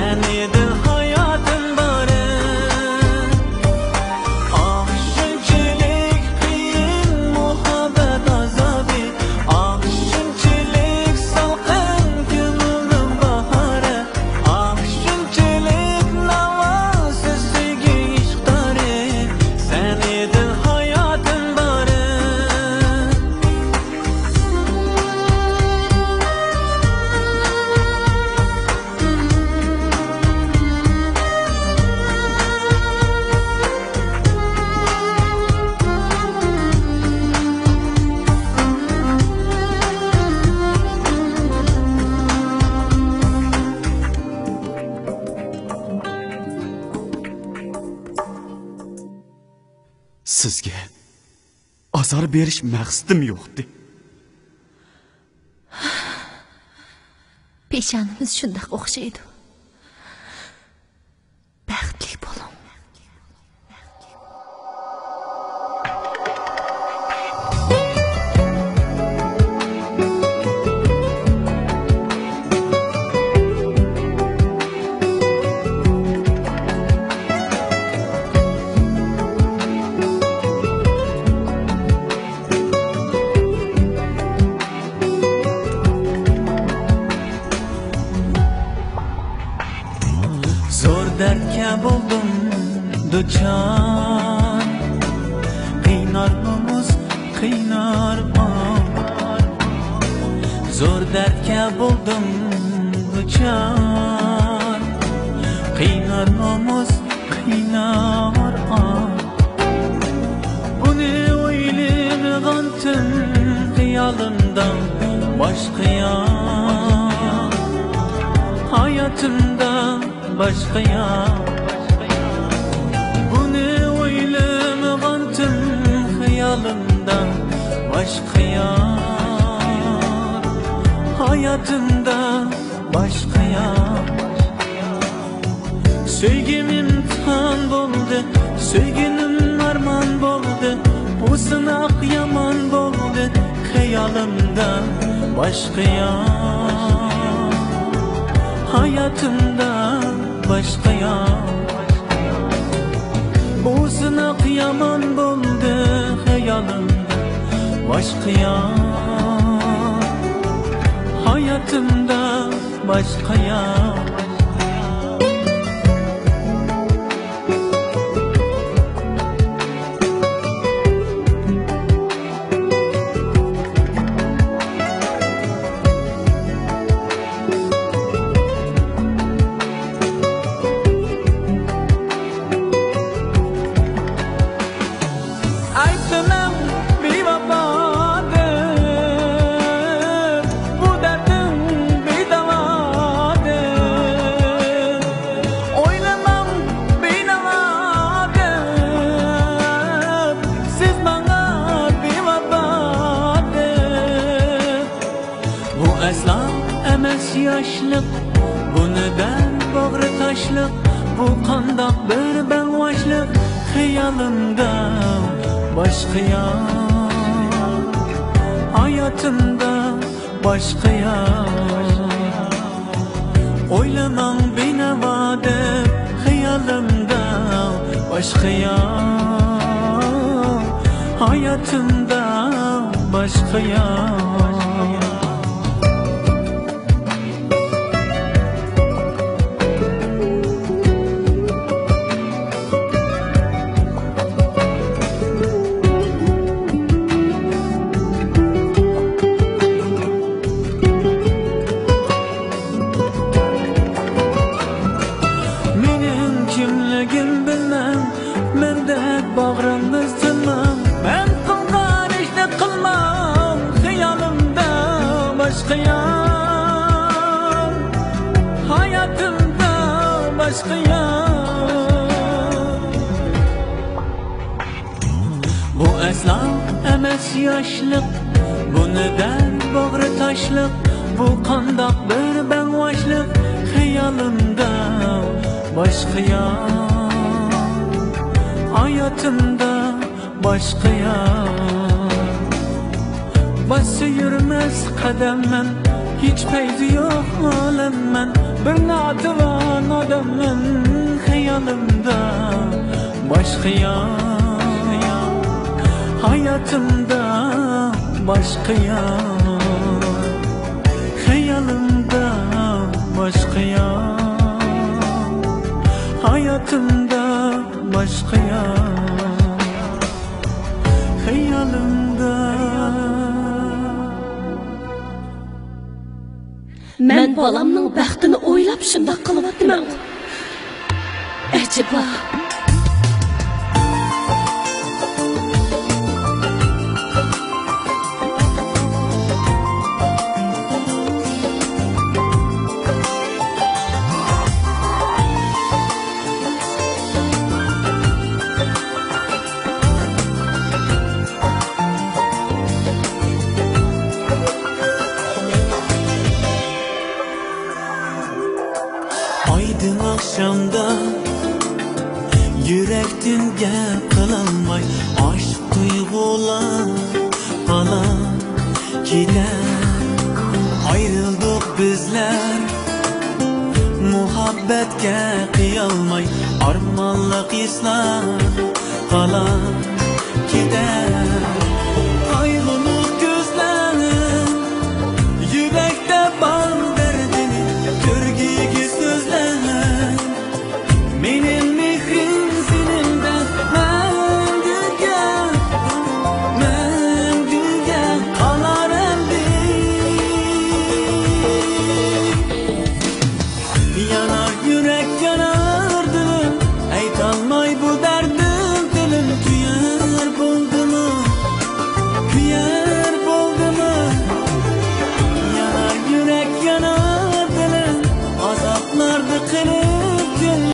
sen edin hayatın bari. Ah shunchalik qiyin muhabbet azobi, ah shunchalik salqin ko'nglim bahori, ah shunchalik navosiz sevgi ishqdori, sen edin hayatın bari. Sizga azor berish maqsadim yo'qdi. Peshonamiz shundoq o'xshaydi. Baxtli bo'ling. Zo'r dardga bo'ldim duchor, qiynar nomus qiynar on. Zo'r dardga bo'ldim duchor, qiynar nomus qiynar on. Buni o'ylamag'an tun xiyolimdan boshqa yo'q, hayotimda başka yok. Bunu o'ylamag'an tun xiyolimdan boshqa yo'q, hayotimda boshqa yo'q. Sevgim imtihon bo'ldi, sevginim armon bo'ldi, bu sinoq yomon bo'ldi, xiyolimda boshqa yo'q, hayotimda başka yok. Bu sinoq yomon bo'ldi, hayolimda başka yok, hayotimda başka yok. Aytmam bevafodir, bu derdim bedavadir. O'ylamam benavadir, siz bana bevafodir. Bu aslo emas yoshlik, bunidan bag'ri toshliq, bu qandoq bir bang'voshlik, xiyolimda başka yok, hayatımda başka yok. O'ylamam benavo deb xiyolimda başka yok, hayotimda başka yok. Kimligim bilmem, mendek bağrımız tınmam, ben qilgan ishni qilmam, xiyolimda boshqa yo'q, hayotimda boshqa yo'q. Bu aslo emas yoshlik, bunidan bag'ri toshliq, bu qandoq bir bang'voshlik, xiyolimda başka yok, hayatımda başka yok. Bası yürümez kademmen, hiç peydi yok alemmen, bir nadivan odamman hayolimda boshqa yo'q hayotimda boshqa yo'q hayolimda boshqa yo'q hayotimda boshqa yo'q hayolimda. Men balamning baxtini o'ylab shunday qilyapman. Ajaba. Aydın akşamda yürekten gap kılınmay aşk duygular falan gider. Ayrıldık bizler muhabbetke kıyalmay armanlık islar falan gider. Ayrılık gözlerim yürekte bal derdini görgüyü sözler. Benim mihrim seninle mendüge kalar emdi. Yanar yürek yanar